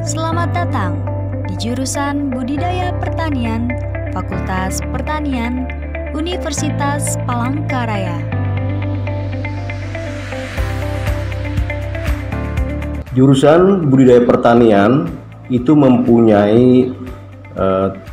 Selamat datang di jurusan Budidaya Pertanian, Fakultas Pertanian, Universitas Palangkaraya. Jurusan Budidaya Pertanian itu mempunyai 3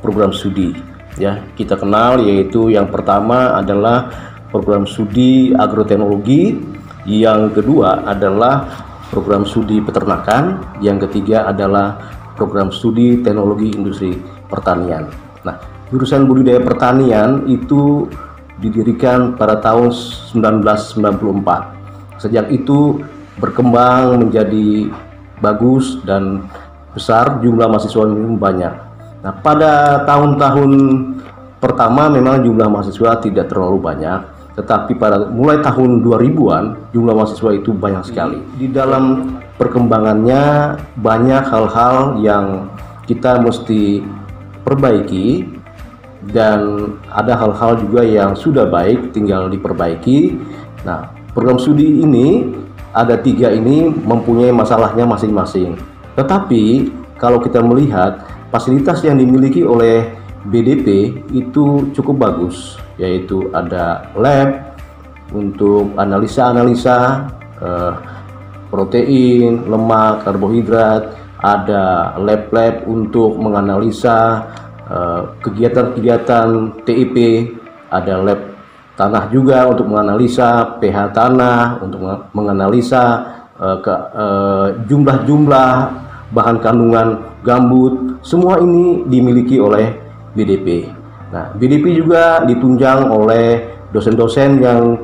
program studi. Ya, kita kenal, yaitu yang pertama adalah program studi agroteknologi, yang kedua adalah program studi peternakan, yang ketiga adalah program studi teknologi industri pertanian. Nah, jurusan budidaya pertanian itu didirikan pada tahun 1994. Sejak itu berkembang menjadi bagus dan besar, jumlah mahasiswa banyak. Nah, pada tahun-tahun pertama memang jumlah mahasiswa tidak terlalu banyak, tetapi pada mulai tahun 2000-an jumlah mahasiswa itu banyak sekali. Di dalam perkembangannya banyak hal-hal yang kita mesti perbaiki, dan ada hal-hal juga yang sudah baik tinggal diperbaiki. Nah, program studi ini ada 3 ini mempunyai masalahnya masing-masing. Tetapi kalau kita melihat fasilitas yang dimiliki oleh BDP itu cukup bagus, yaitu ada lab untuk analisa-analisa protein, lemak, karbohidrat, ada lab-lab untuk menganalisa kegiatan-kegiatan TIP, ada lab tanah juga untuk menganalisa pH tanah, untuk menganalisa jumlah-jumlah bahan kandungan gambut. Semua ini dimiliki oleh BDP. Nah, BDP juga ditunjang oleh dosen-dosen yang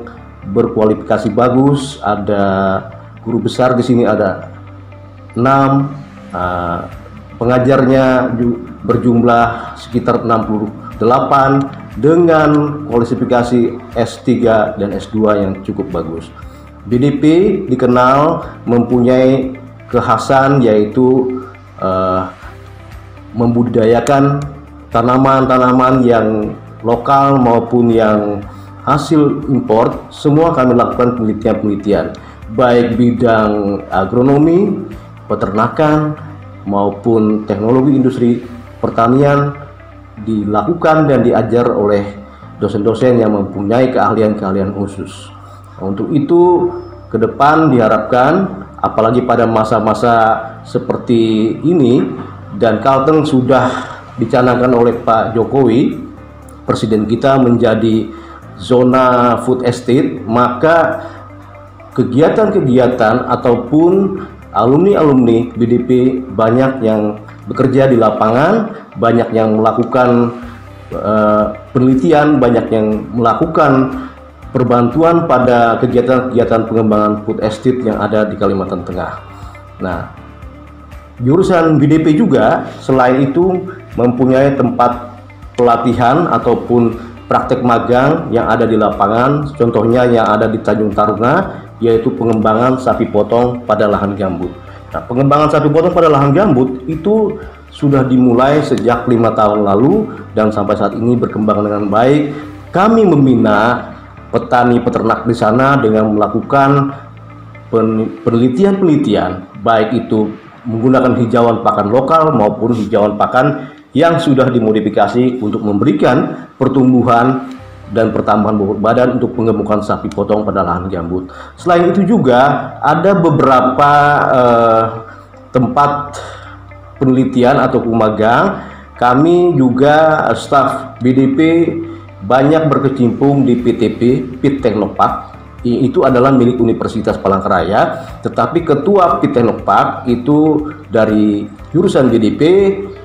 berkualifikasi bagus. Ada guru besar di sini, ada 6, pengajarnya berjumlah sekitar 68 dengan kualifikasi S3 dan S2 yang cukup bagus. BDP dikenal mempunyai kekhasan, yaitu membudidayakan tanaman-tanaman yang lokal maupun yang hasil import. Semua kami lakukan penelitian-penelitian, baik bidang agronomi, peternakan, maupun teknologi industri pertanian dilakukan dan diajar oleh dosen-dosen yang mempunyai keahlian-keahlian khusus. Untuk itu ke depan diharapkan, apalagi pada masa-masa seperti ini, dan Kalteng sudah dicanangkan oleh Pak Jokowi, Presiden kita, menjadi zona food estate, maka kegiatan-kegiatan ataupun alumni-alumni BDP banyak yang bekerja di lapangan, banyak yang melakukan penelitian, banyak yang melakukan perbantuan pada kegiatan-kegiatan pengembangan food estate yang ada di Kalimantan Tengah. Nah, jurusan BDP juga selain itu mempunyai tempat pelatihan ataupun praktek magang yang ada di lapangan. Contohnya yang ada di Tanjung Taruna, yaitu pengembangan sapi potong pada lahan gambut. Nah, pengembangan sapi potong pada lahan gambut itu sudah dimulai sejak 5 tahun lalu dan sampai saat ini berkembang dengan baik. Kami membina petani peternak di sana dengan melakukan penelitian-penelitian, baik itu menggunakan hijauan pakan lokal maupun hijauan pakan yang sudah dimodifikasi untuk memberikan pertumbuhan dan pertambahan bobot badan untuk pengemukan sapi potong pada lahan gambut. Selain itu juga ada beberapa tempat penelitian atau magang. Kami juga staf BDP banyak berkecimpung di PTP, PIT Teknopark. Itu adalah milik Universitas Palangkaraya, tetapi ketua PIT Teknopark itu dari jurusan BDP,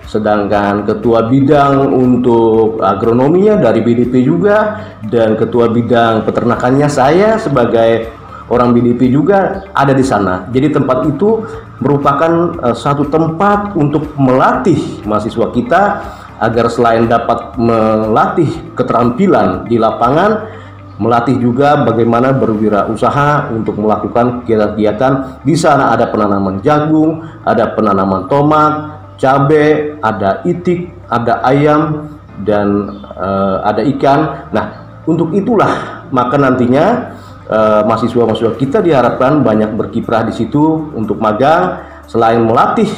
sedangkan ketua bidang untuk agronominya dari BDP juga, dan ketua bidang peternakannya saya sebagai orang BDP juga ada di sana. Jadi tempat itu merupakan satu tempat untuk melatih mahasiswa kita agar selain dapat melatih keterampilan di lapangan, melatih juga bagaimana berwirausaha untuk melakukan kegiatan-kegiatan. Di sana ada penanaman jagung, ada penanaman tomat, cabai, ada itik, ada ayam, dan ada ikan. Nah, untuk itulah maka nantinya mahasiswa-mahasiswa kita diharapkan banyak berkiprah di situ untuk magang selain melatih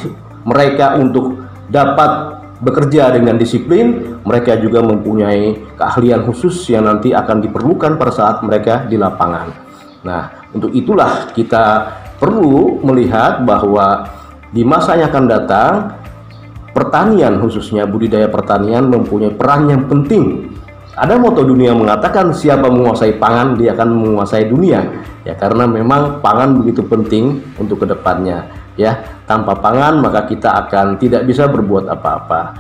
mereka untuk dapat bekerja dengan disiplin, mereka juga mempunyai keahlian khusus yang nanti akan diperlukan pada saat mereka di lapangan. Nah, untuk itulah kita perlu melihat bahwa di masa yang akan datang, pertanian khususnya budidaya pertanian mempunyai peran yang penting. Ada moto dunia mengatakan siapa menguasai pangan dia akan menguasai dunia. Ya, karena memang pangan begitu penting untuk kedepannya. Ya, tanpa pangan maka kita akan tidak bisa berbuat apa-apa.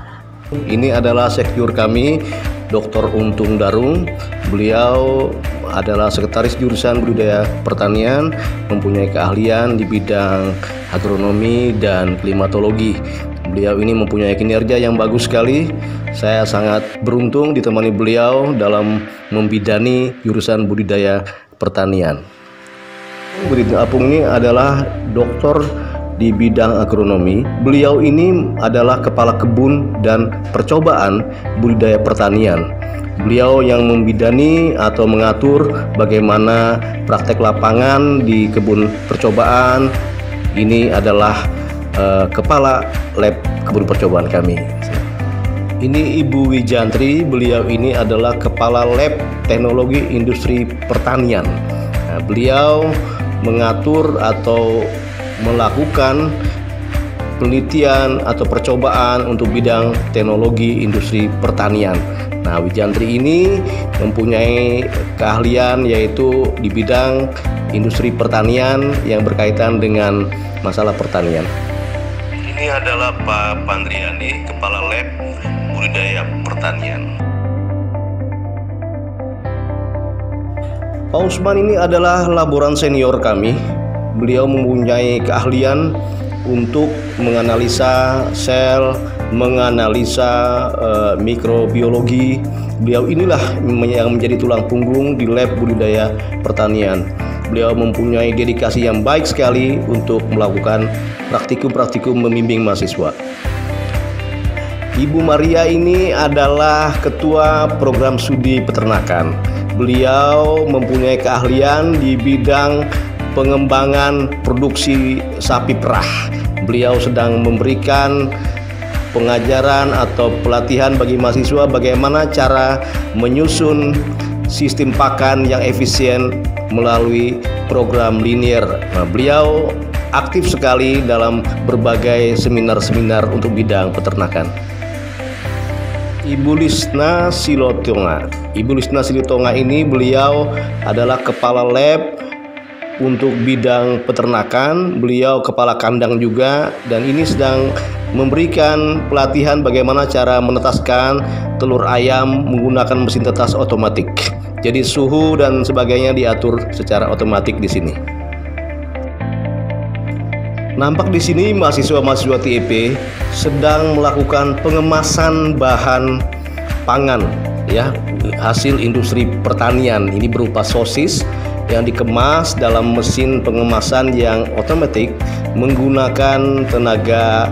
Ini adalah sekjur kami, Dr. Untung Darung. Beliau adalah sekretaris jurusan budidaya pertanian, mempunyai keahlian di bidang agronomi dan klimatologi. Beliau ini mempunyai kinerja yang bagus sekali. Saya sangat beruntung ditemani beliau dalam membidani jurusan budidaya pertanian. Budidaya Apung ini adalah doktor di bidang agronomi. Beliau ini adalah kepala kebun dan percobaan budidaya pertanian. Beliau yang membidani atau mengatur bagaimana praktek lapangan di kebun percobaan. Ini adalah kepala lab kebun percobaan kami. Ini Ibu Wijantri, beliau ini adalah kepala lab teknologi industri pertanian. Nah, beliau mengatur atau melakukan penelitian atau percobaan untuk bidang teknologi industri pertanian. Nah, Wijantri ini mempunyai keahlian yaitu di bidang industri pertanian yang berkaitan dengan masalah pertanian. Ini adalah Pak Pandriani, Kepala Lab Budidaya Pertanian. Pak Usman ini adalah laboran senior kami. Beliau mempunyai keahlian untuk menganalisa sel, menganalisa mikrobiologi. Beliau inilah yang menjadi tulang punggung di lab budidaya pertanian. Beliau mempunyai dedikasi yang baik sekali untuk melakukan praktikum-praktikum membimbing mahasiswa. Ibu Maria ini adalah ketua program studi peternakan. Beliau mempunyai keahlian di bidang pengembangan produksi sapi perah. Beliau sedang memberikan pengajaran atau pelatihan bagi mahasiswa bagaimana cara menyusun sistem pakan yang efisien melalui program linear. Nah, beliau aktif sekali dalam berbagai seminar-seminar untuk bidang peternakan. Ibu Lisna Silotonga. Ibu Lisna Silotonga ini beliau adalah kepala lab untuk bidang peternakan. Beliau kepala kandang juga, dan ini sedang memberikan pelatihan bagaimana cara menetaskan telur ayam menggunakan mesin tetas otomatik. Jadi suhu dan sebagainya diatur secara otomatis di sini. Nampak di sini mahasiswa-mahasiswa TEP sedang melakukan pengemasan bahan pangan, ya, hasil industri pertanian. Ini berupa sosis yang dikemas dalam mesin pengemasan yang otomatis menggunakan tenaga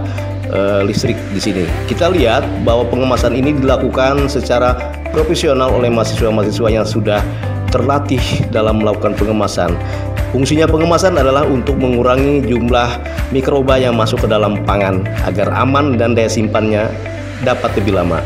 listrik di sini. Kita lihat bahwa pengemasan ini dilakukan secara profesional oleh mahasiswa-mahasiswa yang sudah terlatih dalam melakukan pengemasan. Fungsinya pengemasan adalah untuk mengurangi jumlah mikroba yang masuk ke dalam pangan agar aman dan daya simpannya dapat lebih lama.